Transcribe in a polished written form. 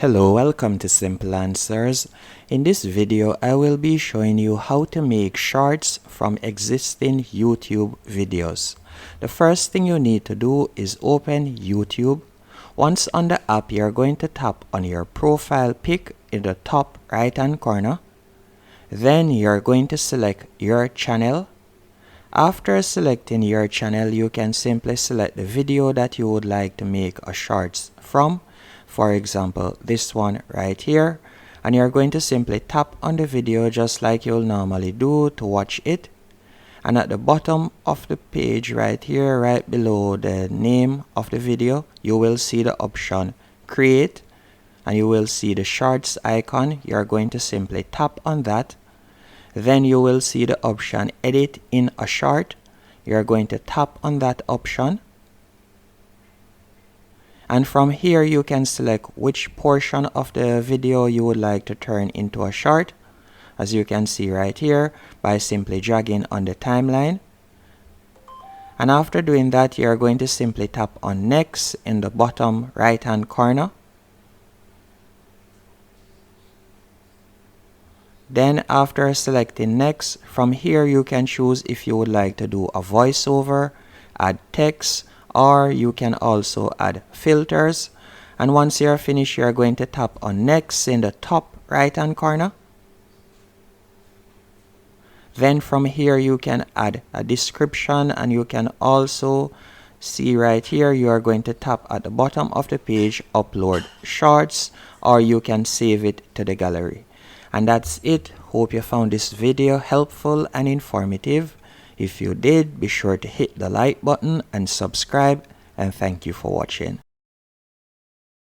Hello, welcome to Simple Answers. In this video, I will be showing you how to make shorts from existing YouTube videos. The first thing you need to do is open YouTube. Once on the app, you're going to tap on your profile pic in the top right hand corner. Then you're going to select your channel. After selecting your channel, you can simply select the video that you would like to make a shorts from. For example, this one right here, and you're going to simply tap on the video just like you'll normally do to watch it. And at the bottom of the page right here, right below the name of the video, you will see the option create, and you will see the shorts icon. You're going to simply tap on that. Then you will see the option edit in a short. You're going to tap on that option. And from here, you can select which portion of the video you would like to turn into a short, as you can see right here, by simply dragging on the timeline. And after doing that, you're going to simply tap on next in the bottom right hand corner. Then after selecting next, from here you can choose if you would like to do a voiceover, add text, or you can also add filters. And once you're finished, you're going to tap on next in the top right hand corner. Then from here you can add a description, and you can also see right here you are going to tap at the bottom of the page upload shorts, or you can save it to the gallery. And that's it. Hope you found this video helpful and informative. If you did, be sure to hit the like button and subscribe, and thank you for watching.